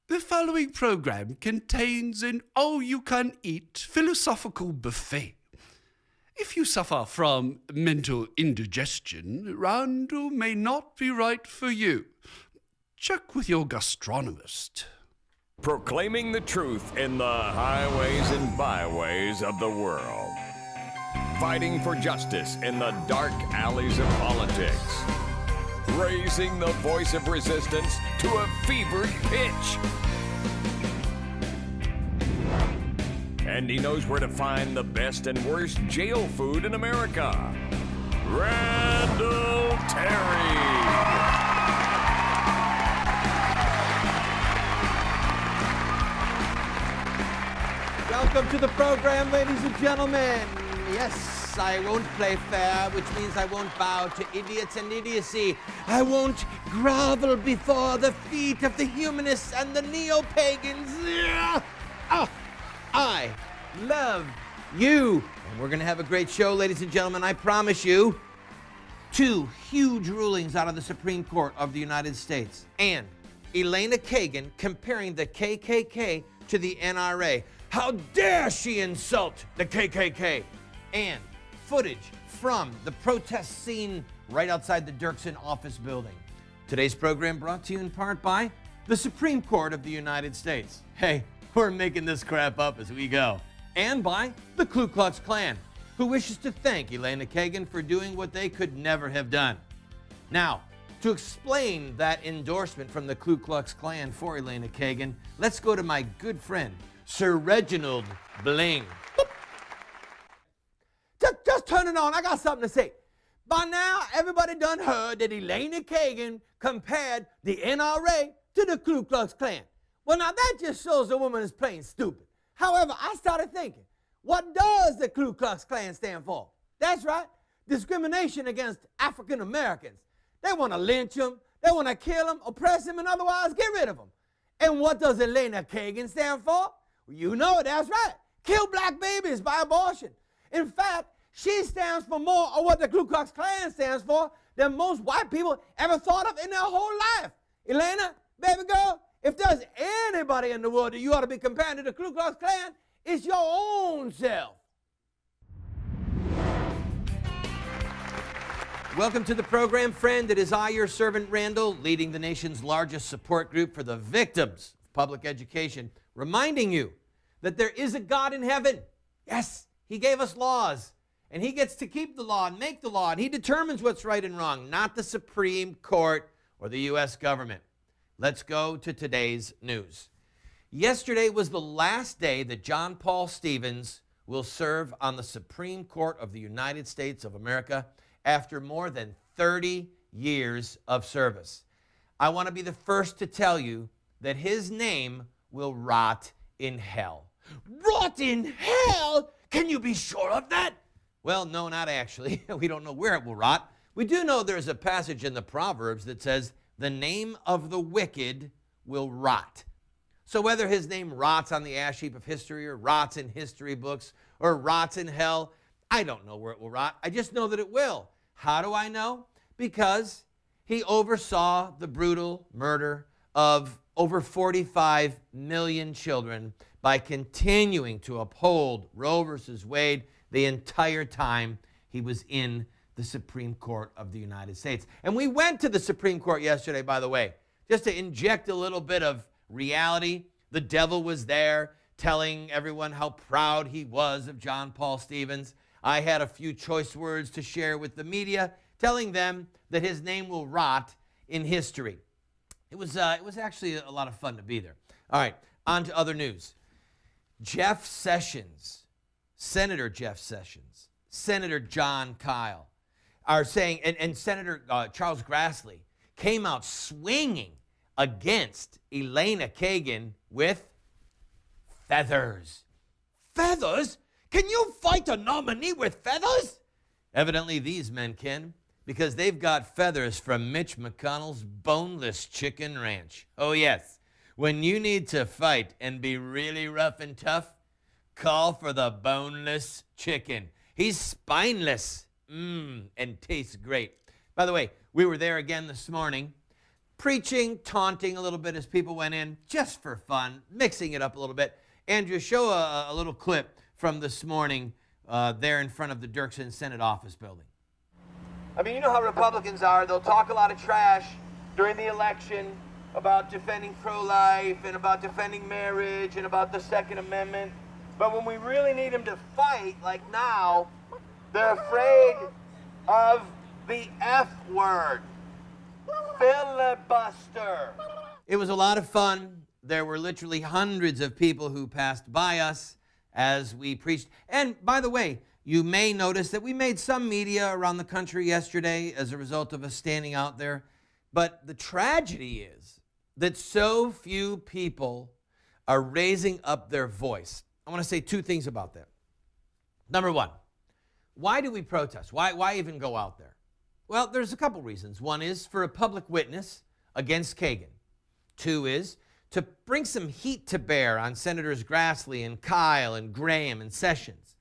The following program contains an all-you-can-eat philosophical buffet. If you suffer from mental indigestion, Randall may not be right for you. Check with your gastronomist. Proclaiming the truth in the highways and byways of the world. Fighting for justice in the dark alleys of politics. Raising the voice of resistance to a fevered pitch. And he knows where to find the best and worst jail food in America. Randall Terry. Welcome to the program, ladies and gentlemen. Yes, I won't play fair, which means I won't bow to idiots and idiocy. I won't grovel before the feet of the humanists and the neo-pagans. I love you. And we're going to have a great show, ladies and gentlemen, I promise you. 2 huge rulings out of the Supreme Court of the United States. And Elena Kagan comparing the KKK to the NRA. How dare she insult the KKK? And footage from the protest scene right outside the Dirksen office building. Today's program brought to you in part by the Supreme Court of the United States. Hey, we're making this crap up as we go. And by the Ku Klux Klan, who wishes to thank Elena Kagan for doing what they could never have done. Now, to explain that endorsement from the Ku Klux Klan for Elena Kagan, let's go to my good friend, Sir Reginald Bling. Just turn it on. I got something to say. By now, everybody done heard that Elena Kagan compared the NRA to the Ku Klux Klan. Well, now that just shows the woman is plain stupid. However, I started thinking, what does the Ku Klux Klan stand for? That's right, discrimination against African Americans. They want to lynch them, they want to kill them, oppress them, and otherwise get rid of them. And what does Elena Kagan stand for? Well, you know it, that's right. Kill black babies by abortion. In fact, she stands for more of what the Ku Klux Klan stands for than most white people ever thought of in their whole life. Elena, baby girl, if there's anybody in the world that you ought to be comparing to the Ku Klux Klan, it's your own self. Welcome to the program, friend. It is I, your servant Randall, leading the nation's largest support group for the victims of public education, reminding you that there is a God in heaven. Yes, he gave us laws, and he gets to keep the law and make the law, and he determines what's right and wrong, not the Supreme Court or the U.S. government. Let's go to today's news. Yesterday was the last day that John Paul Stevens will serve on the Supreme Court of the United States of America after more than 30 years of service. I want to be the first to tell you that his name will rot in hell. Rot in hell? Can you be sure of that? Well, no, not actually. We don't know where it will rot. We do know there's a passage in the Proverbs that says, the name of the wicked will rot. So whether his name rots on the ash heap of history or rots in history books or rots in hell, I don't know where it will rot. I just know that it will. How do I know? Because he oversaw the brutal murder of over 45 million children by continuing to uphold Roe versus Wade the entire time he was in the Supreme Court of the United States. And we went to the Supreme Court yesterday, by the way, just to inject a little bit of reality. The devil was there telling everyone how proud he was of John Paul Stevens. I had a few choice words to share with the media, telling them that his name will rot in history. It was actually a lot of fun to be there. All right, on to other news. Jeff Sessions, Senator Jeff Sessions, Senator John Kyle are saying, and Senator Charles Grassley came out swinging against Elena Kagan with feathers. Feathers? Can you fight a nominee with feathers? Evidently these men can, because they've got feathers from Mitch McConnell's boneless chicken ranch. Oh yes, when you need to fight and be really rough and tough, call for the boneless chicken. He's spineless, and tastes great. By the way, we were there again this morning. preaching, taunting a little bit as people went in, just for fun, mixing it up a little bit. Andrew, show a little clip from this morning there in front of the Dirksen Senate office building. I mean, you know how Republicans are. They'll talk a lot of trash during the election about defending pro-life and about defending marriage and about the Second Amendment. But when we really need them to fight, like now, they're afraid of the F word. Filibuster. It was a lot of fun. There were literally hundreds of people who passed by us as we preached. And by the way, you may notice that we made some media around the country yesterday as a result of us standing out there. But the tragedy is that so few people are raising up their voice. I want to say two things about that. Number one, why do we protest? Why even go out there? Well, there's a couple reasons. One is for a public witness against Kagan. Two is to bring some heat to bear on Senators Grassley and Kyle and Graham and Sessions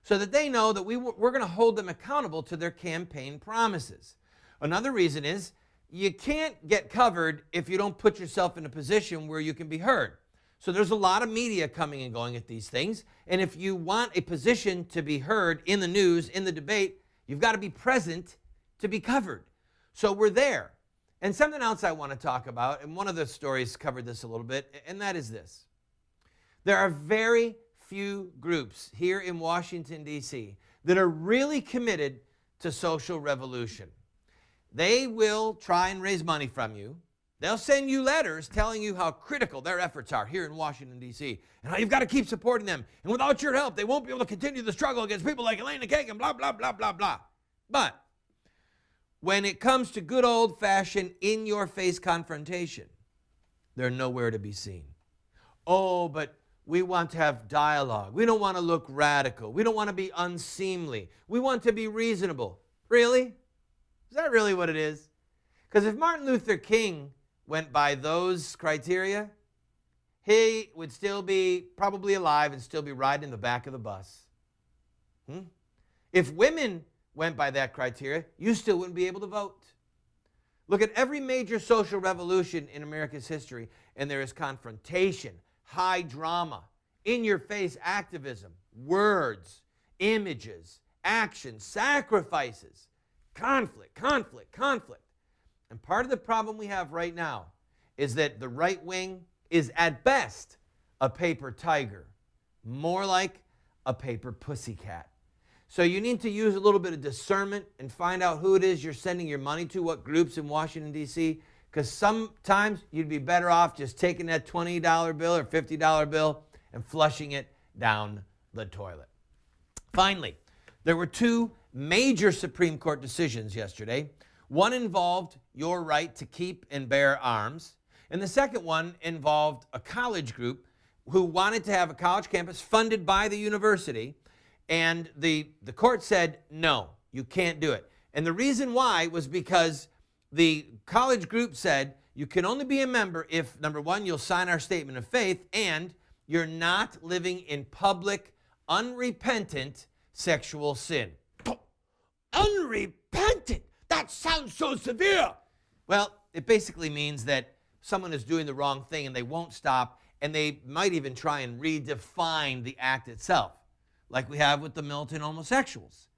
so that they know that we're going to hold them accountable to their campaign promises. Another reason is you can't get covered if you don't put yourself in a position where you can be heard. So there's a lot of media coming and going at these things, and if you want a position to be heard in the news, in the debate, you've got to be present to be covered. So we're there. And something else I want to talk about, and one of the stories covered this a little bit, and that is this. There are very few groups here in Washington, D.C. that are really committed to social revolution. They will try and raise money from you. They'll send you letters telling you how critical their efforts are here in Washington, D.C., and how you've got to keep supporting them. And without your help, they won't be able to continue the struggle against people like Elena Kagan, blah, blah, blah, blah, blah. But when it comes to good old-fashioned, in-your-face confrontation, they're nowhere to be seen. Oh, but we want to have dialogue. We don't want to look radical. We don't want to be unseemly. We want to be reasonable. Really? Is that really what it is? Because if Martin Luther King went by those criteria, he would still be probably alive and still be riding in the back of the bus. If women went by that criteria, you still wouldn't be able to vote. Look at every major social revolution in America's history, and there is confrontation, high drama, in-your-face activism, words, images, actions, sacrifices, conflict, conflict, conflict. And part of the problem we have right now is that the right wing is at best a paper tiger, more like a paper pussycat. So you need to use a little bit of discernment and find out who it is you're sending your money to, what groups in Washington, D.C., because sometimes you'd be better off just taking that $20 bill or $50 bill and flushing it down the toilet. Finally, there were two major Supreme Court decisions yesterday. One involved your right to keep and bear arms, and the second one involved a college group who wanted to have a college campus funded by the university, and the court said, no, you can't do it. And the reason why was because the college group said you can only be a member if, number one, you'll sign our statement of faith, and you're not living in public, unrepentant sexual sin. Unrepentant? That sounds so severe. Well, it basically means that someone is doing the wrong thing and they won't stop, and they might even try and redefine the act itself, like we have with the militant homosexuals.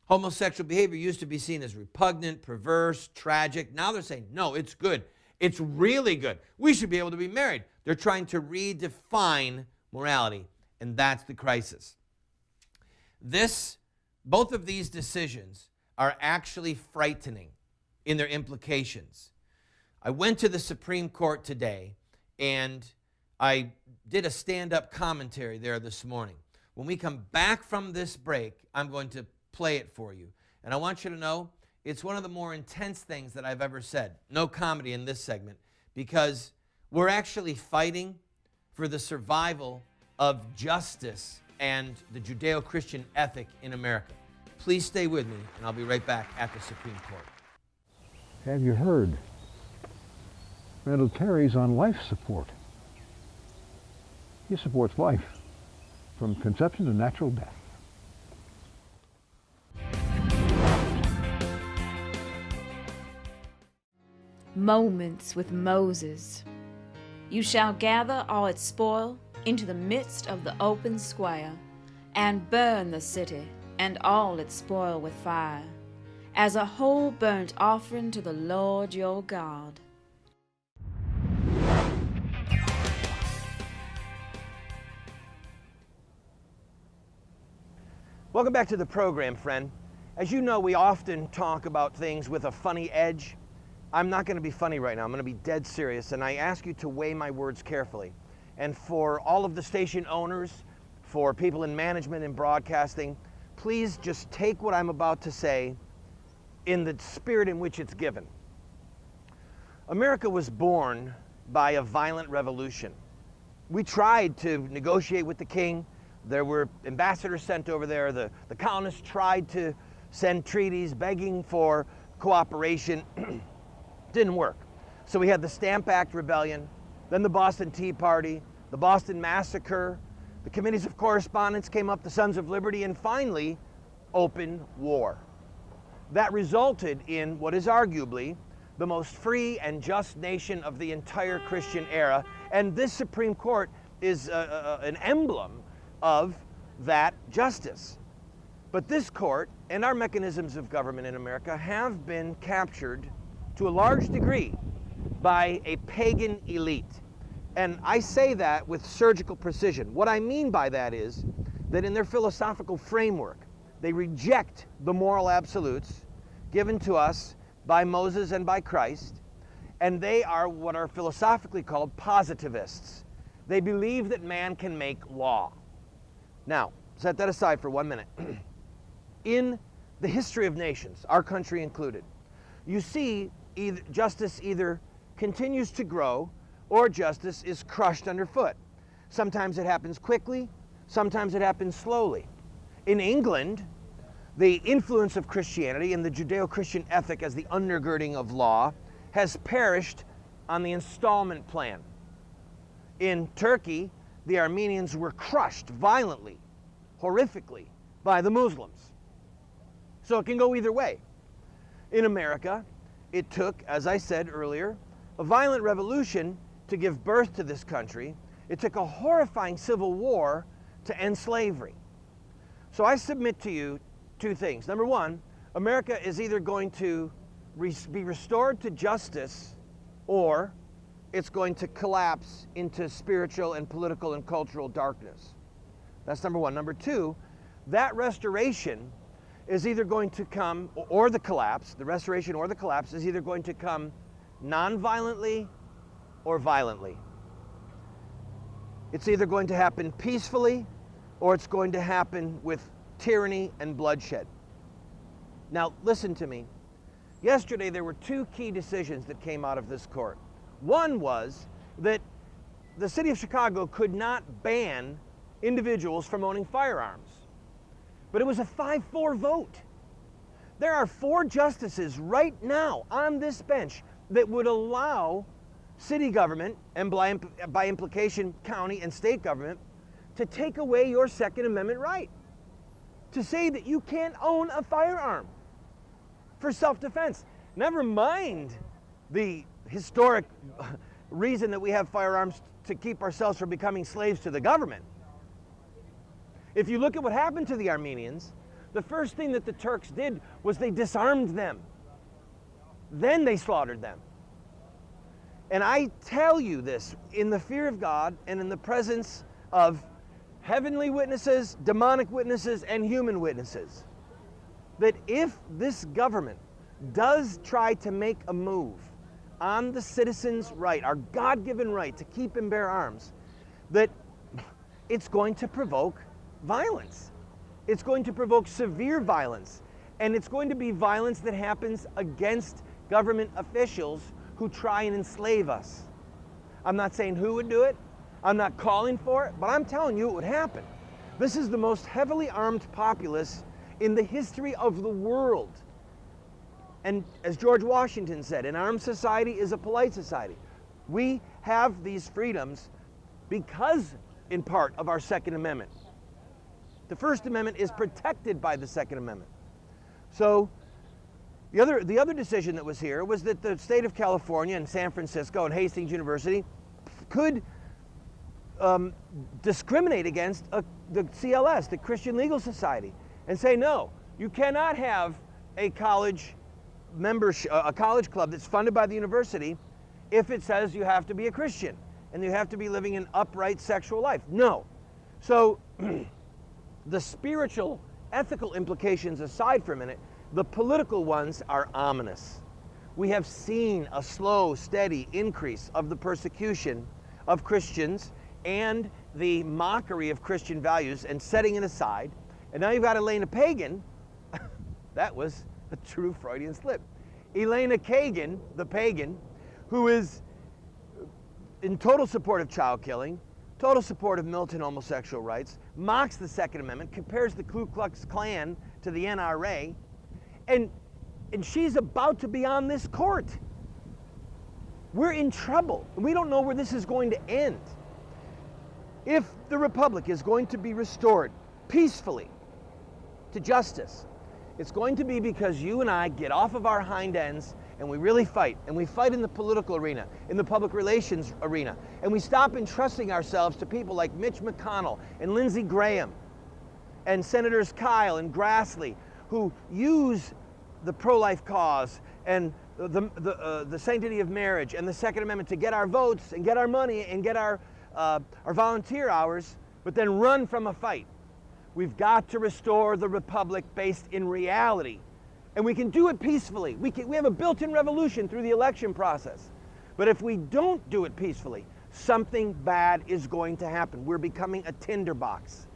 Homosexual behavior used to be seen as repugnant, perverse, tragic. Now they're saying, no, it's good. It's really good. We should be able to be married. They're trying to redefine morality, and that's the crisis. Both of these decisions are actually frightening in their implications. I went to the Supreme Court today, and I did a stand-up commentary there this morning. When we come back from this break, I'm going to play it for you. And I want you to know it's one of the more intense things that I've ever said. No comedy in this segment, because we're actually fighting for the survival of justice and the Judeo-Christian ethic in America. Please stay with me, and I'll be right back at the Supreme Court. Have you heard? Randall Terry's on life support. He supports life from conception to natural death. Moments with Moses. You shall gather all its spoil into the midst of the open square, and burn the city and all its spoil with fire, as a whole burnt offering to the Lord your God. Welcome back to the program, friend. As you know, we often talk about things with a funny edge. I'm not going to be funny right now. I'm going to be dead serious, and I ask you to weigh my words carefully. And for all of the station owners, for people in management and broadcasting, please just take what I'm about to say in the spirit in which it's given. America was born by a violent revolution. We tried to negotiate with the king. There were ambassadors sent over there. The colonists tried to send treaties begging for cooperation. Didn't work. So we had the Stamp Act Rebellion, then the Boston Tea Party, the Boston Massacre, the Committees of Correspondence came up, the Sons of Liberty, and finally, open war. That resulted in what is arguably the most free and just nation of the entire Christian era, and this Supreme Court is an emblem of that justice. But this court and our mechanisms of government in America have been captured to a large degree by a pagan elite. And I say that with surgical precision. What I mean by that is that in their philosophical framework, they reject the moral absolutes given to us by Moses and by Christ, and they are what are philosophically called positivists. They believe that man can make law. Now, set that aside for 1 minute. In the history of nations, our country included, you see justice either continues to grow or justice is crushed underfoot. Sometimes it happens quickly, sometimes it happens slowly. In England, the influence of Christianity and the Judeo-Christian ethic as the undergirding of law has perished on the installment plan. In Turkey, the Armenians were crushed violently, horrifically, by the Muslims. So it can go either way. In America, it took, as I said earlier, a violent revolution to give birth to this country. It took a horrifying civil war to end slavery. So I submit to you two things. Number one, America is either going to be restored to justice, or it's going to collapse into spiritual and political and cultural darkness. That's number one. Number two, that restoration is either going to come, or the collapse, the restoration or the collapse is either going to come non-violently or violently. It's either going to happen peacefully or it's going to happen with tyranny and bloodshed. Now, listen to me. Yesterday, there were two key decisions that came out of this court. One was that the city of Chicago could not ban individuals from owning firearms. But it was a 5-4 vote. There are 4 justices right now on this bench that would allow city government, and by implication county and state government, to take away your Second Amendment right. To say that you can't own a firearm for self-defense. Never mind the historic reason that we have firearms to keep ourselves from becoming slaves to the government. If you look at what happened to the Armenians, the first thing that the Turks did was they disarmed them. Then they slaughtered them. And I tell you this in the fear of God and in the presence of heavenly witnesses, demonic witnesses, and human witnesses, that if this government does try to make a move on the citizen's right, our God-given right to keep and bear arms, that it's going to provoke violence. It's going to provoke severe violence, and it's going to be violence that happens against government officials who try and enslave us. I'm not saying who would do it, I'm not calling for it, but I'm telling you it would happen. This is the most heavily armed populace in the history of the world. And as George Washington said, an armed society is a polite society. We have these freedoms because, in part, of our Second Amendment. The First Amendment is protected by the Second Amendment. So The other decision that was here was that the state of California and San Francisco and Hastings University could discriminate against the CLS, the Christian Legal Society, and say, no, you cannot have a college membership, a college club that's funded by the university if it says you have to be a Christian and you have to be living an upright sexual life. No. So the spiritual, ethical implications aside for a minute, the political ones are ominous. We have seen a slow, steady increase of the persecution of Christians and the mockery of Christian values and setting it aside. And now you've got Elena Pagan. That was a true Freudian slip. Elena Kagan, the pagan, who is in total support of child killing, total support of militant homosexual rights, mocks the Second Amendment, compares the Ku Klux Klan to the NRA, and she's about to be on this court. We're in trouble. We don't know where this is going to end. If the Republic is going to be restored peacefully to justice, it's going to be because you and I get off of our hind ends and we really fight. And we fight in the political arena, in the public relations arena. And we stop entrusting ourselves to people like Mitch McConnell and Lindsey Graham and Senators Kyle and Grassley, who use the pro-life cause and the sanctity of marriage and the Second Amendment to get our votes and get our money and get our volunteer hours, but then run from a fight. We've got to restore the Republic based in reality. And we can do it peacefully. We have a built-in revolution through the election process. But if we don't do it peacefully, something bad is going to happen. We're becoming a tinderbox.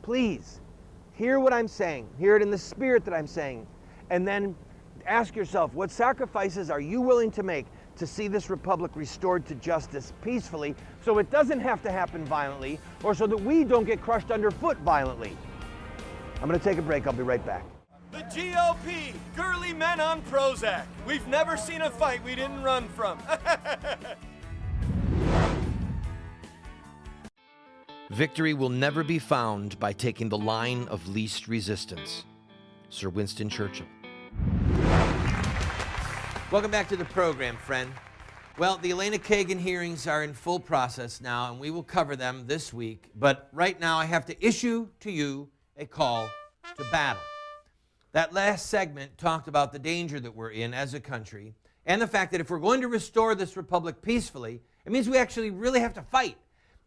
Please, hear what I'm saying. Hear it in the spirit that I'm saying. And then ask yourself, what sacrifices are you willing to make to see this republic restored to justice peacefully, so it doesn't have to happen violently, or so that we don't get crushed underfoot violently? I'm going to take a break. I'll be right back. The GOP, girly men on Prozac. We've never seen a fight we didn't run from. Victory will never be found by taking the line of least resistance. Sir Winston Churchill. Welcome back to the program, friend. Well, the Elena Kagan hearings are in full process now, and we will cover them this week. But right now, I have to issue to you a call to battle. That last segment talked about the danger that we're in as a country, and the fact that if we're going to restore this republic peacefully, it means we actually really have to fight.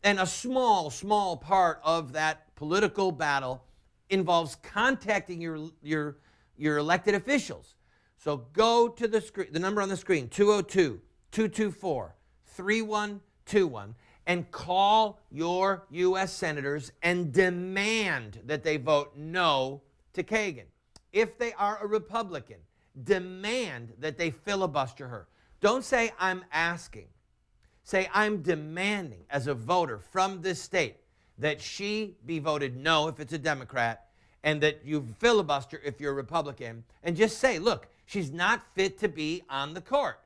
And a small part of that political battle involves contacting your elected officials. So go to the number on the screen, 202-224-3121, and call your U.S. senators and demand that they vote no to Kagan. If they are a Republican, demand that they filibuster her. Don't say, I'm asking. Say, I'm demanding as a voter from this state that she be voted no if it's a Democrat, and that you filibuster if you're a Republican, and just say, look, she's not fit to be on the court.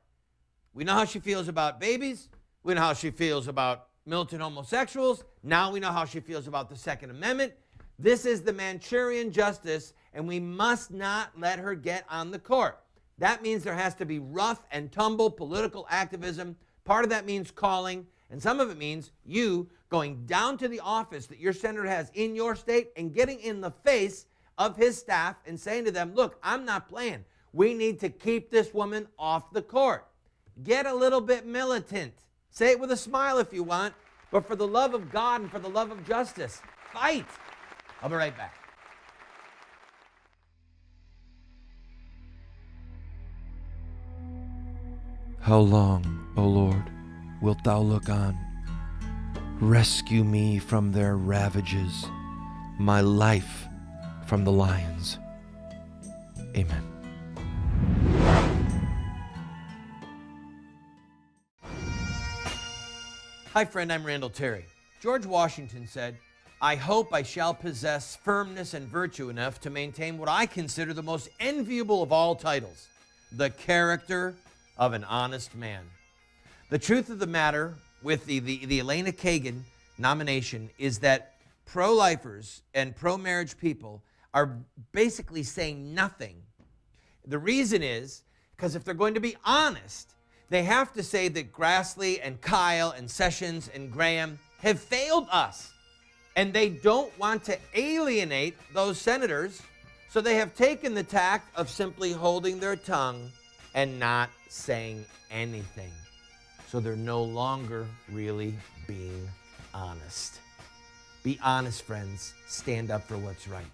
We know how she feels about babies. We know how she feels about militant homosexuals. Now we know how she feels about the Second Amendment. This is the Manchurian justice, and we must not let her get on the court. That means there has to be rough and tumble political activism. Part of that means calling, and some of it means you going down to the office that your senator has in your state and getting in the face of his staff and saying to them, look, I'm not playing. We need to keep this woman off the court. Get a little bit militant. Say it with a smile if you want, but for the love of God and for the love of justice, fight. I'll be right back. How long, O Lord, wilt thou look on? Rescue me from their ravages, my life from the lions. Amen. Hi, friend, I'm Randall Terry. George Washington said, I hope I shall possess firmness and virtue enough to maintain what I consider the most enviable of all titles, the character of an honest man. The truth of the matter with the Elena Kagan nomination is that pro-lifers and pro-marriage people are basically saying nothing The reason is because if they're going to be honest, they have to say that Grassley and Kyle and Sessions and Graham have failed us. And they don't want to alienate those senators, so they have taken the tack of simply holding their tongue and not saying anything. So they're no longer really being honest. Be honest, friends. Stand up for what's right.